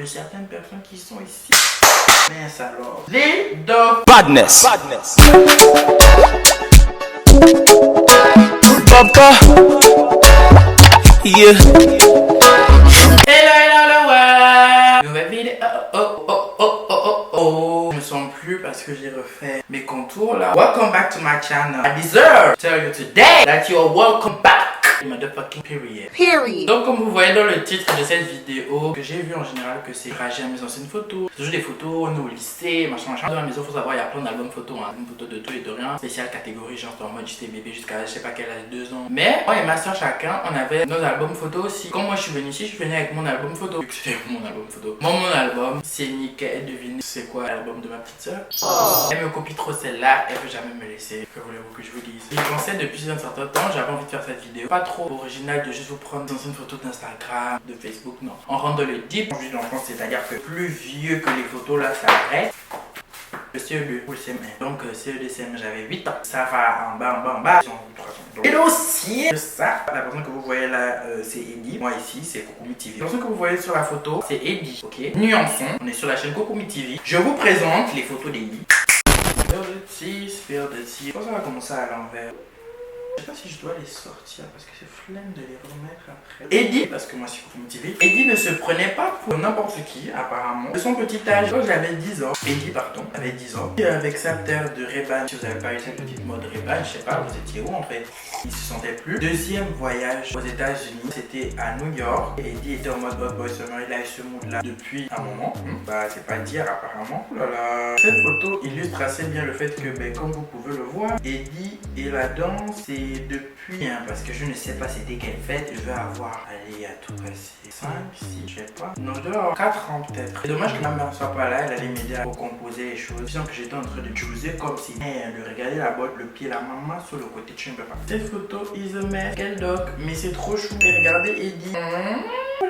de certaines personnes qui sont ici. Mais ça alors, les dogs. Badness. Papa. Yeah. Hello le web. Nouvelle vidéo. Je me sens plus parce que j'ai refait mes contours là. Welcome back to my channel. I deserve to tell you today that you are welcome back. Motherfucking period. Donc comme vous voyez dans le titre de cette vidéo, que j'ai vu en général que c'est rager à mes anciennes photos. C'est toujours des photos, on est au lycée, machin. Dans la maison, faut savoir, il y a plein d'albums photos, hein. Une photo de tout et de rien. Spéciale catégorie, genre en mode j'étais bébé jusqu'à je sais pas quel âge, 2 ans. Mais moi et ma soeur chacun, on avait nos albums photos aussi. Quand moi je suis venu ici, je suis venu avec mon album photo. Vu que c'était mon album photo. Moi mon album, c'est nickel. Devinez c'est quoi l'album de ma petite soeur. Elle me copie trop celle-là, elle veut jamais me laisser. Que voulez-vous que je vous dise? J'y pensais depuis un certain temps, j'avais envie de faire cette vidéo. Pas trop original de juste vous prendre dans une photo d'Instagram, de Facebook, non. On rentre dans le deep, envie d'enfance, c'est-à-dire que plus vieux que les photos là, ça arrête. Le CE2 ou le CM1. Donc CE2, CM1, j'avais 8 ans. Ça va en bas. Ils ont 3 ans. Et le dossier de ça, la personne que vous voyez là, c'est Eddie. Moi ici, c'est Cocoumi TV. La personne que vous voyez sur la photo, c'est Eddie. Ok. Nuançons, on est sur la chaîne Cocoumi TV. Je vous présente les photos d'Eddie. Spill the tea. Je pense qu'on va commencer à l'envers. Je sais pas si je dois les sortir parce que c'est flemme de les remettre après. Eddie, parce que moi je suis Cocoumi TV, Eddie ne se prenait pas pour n'importe qui apparemment. De son petit âge, quand j'avais 10 ans, Eddie pardon, avait 10 ans. Et avec sa terre de Ray-Ban, si vous avez pas eu cette petite mode Ray-Ban, je sais pas, vous étiez où en fait? Il se sentait plus. Deuxième voyage aux États-Unis, c'était à New York. Et Eddie était en mode bad boy summer, il a eu ce mood là depuis un moment. Bah c'est pas dire apparemment. Oh là là. Cette photo illustre assez bien le fait que, ben, comme vous pouvez le voir, Eddie et la danse, c'est depuis, hein, parce que je ne sais pas c'était quelle fête. Je vais avoir, allez, à tout casser 5, 6, je sais pas. Non, je dois avoir 4 ans peut-être. C'est dommage que ma mère soit pas là, elle allait m'aider à recomposer les choses. Disons que j'étais en train de jouer comme si de regarder la boîte, le pied, la maman sur le côté, tu ne peux pas. Cette photo, is a mess. Quel doc, mais c'est trop chou. Et regardez Eddie.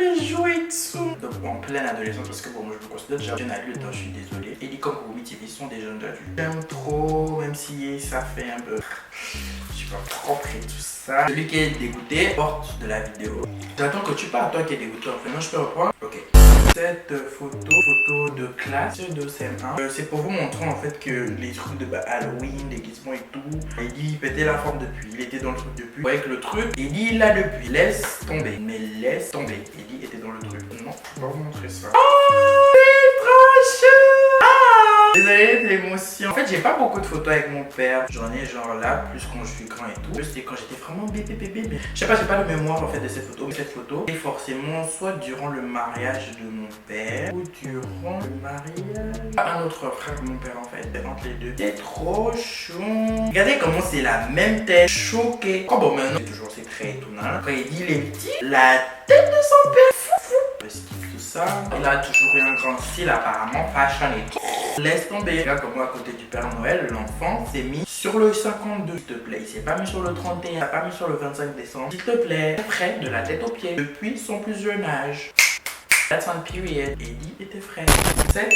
Les jouets dessous. Donc en pleine adolescence, parce que bon, moi je me considère déjà jeune adulte, je suis désolé. Eddie comme Cocoumi TV sont des jeunes adultes. J'aime trop, même si ça fait un peu. Je suis pas propre et tout ça. Celui qui est dégoûté porte de la vidéo. J'attends que tu parles, toi qui es dégoûté en fait. Non, je peux reprendre. Ok. Cette photo de classe de CM1, c'est pour vous montrer en fait que les trucs de Halloween, déguisement et tout, Eddie pétait la forme depuis, il était dans le truc depuis. Vous voyez que le truc, Eddie il l'a depuis, laisse tomber, mais laisse tomber. Eddie était dans le truc. Non, je peux pas vous montrer ça. Oh, c'est trop chaud. Désolé de l'émotion. En fait, j'ai pas beaucoup de photos avec mon père. J'en ai genre là, plus quand je suis grand et tout. C'était quand j'étais vraiment bébé. Je sais pas, j'ai pas de mémoire en fait de cette photo. Mais cette photo est forcément soit durant le mariage de mon père ou durant le mariage un autre frère de mon père en fait. Entre les deux. C'est trop chou. Regardez comment c'est la même tête. Choquée. Oh bon, maintenant c'est toujours secret et tout. Quand il dit les petits, la tête de son père. Tout ça. Il a toujours eu un grand style apparemment, fashion et tout. Laisse tomber. Regarde comme moi à côté du Père Noël, l'enfant s'est mis sur le 52. S'il te plaît, il s'est pas mis sur le 31, il s'est pas mis sur le 25 décembre. S'il te plaît, prêt de la tête aux pieds depuis son plus jeune âge. That's on period. Eddie était frais. Cette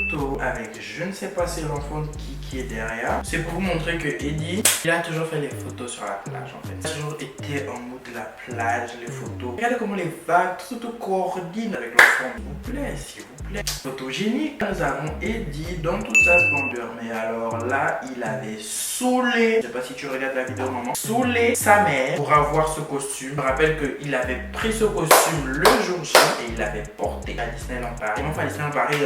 photo avec je ne sais pas c'est l'enfant qui est derrière, c'est pour vous montrer que Eddie, il a toujours fait les photos sur la plage en fait. Il a toujours été en mode de la plage, les photos. Regardez comment les vagues, tout coordinent avec l'enfant. S'il vous plaît, s'il vous plaît. Photogénique. Nous avons Eddie dans toute sa splendeur. Mais alors là, il avait saoulé. Je sais pas si tu regardes la vidéo maman. Saoulé sa mère pour avoir ce costume. Je me rappelle qu'il avait pris ce costume le jour J et il l'avait porté à Disneyland Paris. Enfin, à Disneyland Paris,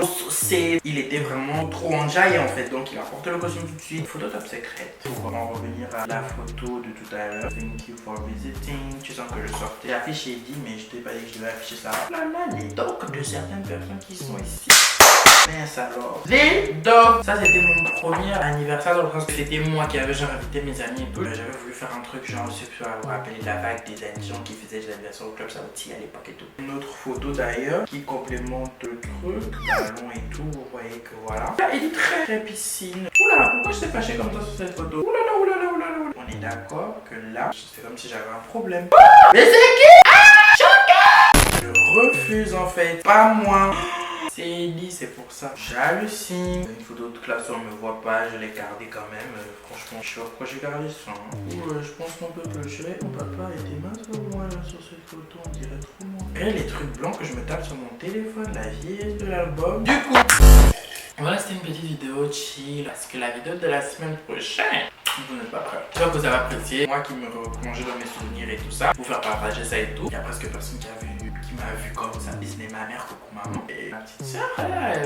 il était vraiment trop enjaillé en fait. Donc il a porté le costume tout de suite. Photo top secrète. Pour vraiment revenir à la photo de tout à l'heure. Thank you for visiting. Tu sens que je sortais. J'affiche Eddie, mais je t'ai pas dit que je devais afficher ça. Là, les docs de certaines personnes qui sont ici. Mais ça alors. Les dogs. Ça c'était mon premier anniversaire dans le sens que c'était moi qui avais genre invité mes amis et tout. J'avais voulu faire un truc genre je sais pas vous rappeler la vague des gens qui faisaient des anniversaires au club Saouti à l'époque et tout. Une autre photo d'ailleurs qui complémente le truc. Ballon et tout. Vous voyez que voilà. Là il est très piscine. Oula pourquoi je t'ai fâché comme ça sur cette photo? Oulala. On est d'accord que là c'est comme si j'avais un problème. Mais c'est qui? Ah choqué. Je refuse en fait. Pas moi. C'est dit, c'est pour ça. J'hallucine. Une photo de classe, on me voit pas, je l'ai gardée quand même. Franchement, je sais pas pourquoi j'ai gardé ça. Je pense qu'on peut clocher. Mon papa était mince pour moi là sur cette photo, on dirait trop moi. Et les trucs blancs que je me tape sur mon téléphone, la vieillesse de l'album. Du coup, voilà, c'était une petite vidéo chill. Parce que la vidéo de la semaine prochaine, vous n'êtes pas prêts. J'espère que vous avez apprécié. Moi qui me replongeais dans mes souvenirs et tout ça, vous faire partager ça et tout. Il y a presque personne qui m'a vu comme ça. Disney, ma mère, coucou maman. Et ma petite soeur,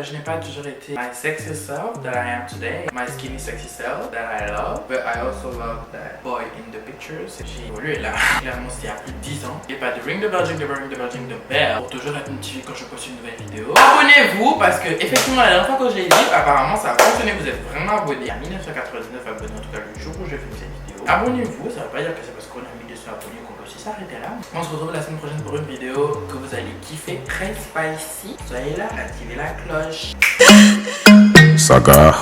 je n'ai pas toujours été my sexy self that I am today. My skinny sexy self that I love. But I also love that boy in the pictures. J'ai évolué là. Clairement, c'était il y a plus de 10 ans. Et pas de ring the bell, ring the bell, ring the bell, ring the bell. Pour toujours être notifié quand je poste une nouvelle vidéo. Abonnez-vous parce que, effectivement, la dernière fois que je l'ai dit, apparemment ça a fonctionné. Vous êtes vraiment abonnés. À 1999 abonnés, en tout cas le jour où je fais cette vidéo. Abonnez-vous, ça veut pas dire que c'est parce qu'on a 1200 abonnés qu'on peut aussi s'arrêter là. On se retrouve la semaine prochaine pour une vidéo que vous allez kiffer, très spicy. Soyez là, activez la cloche. Saga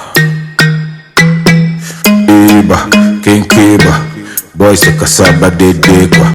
Iba, King Kiba, Boy c'est Kasaba Dede quoi.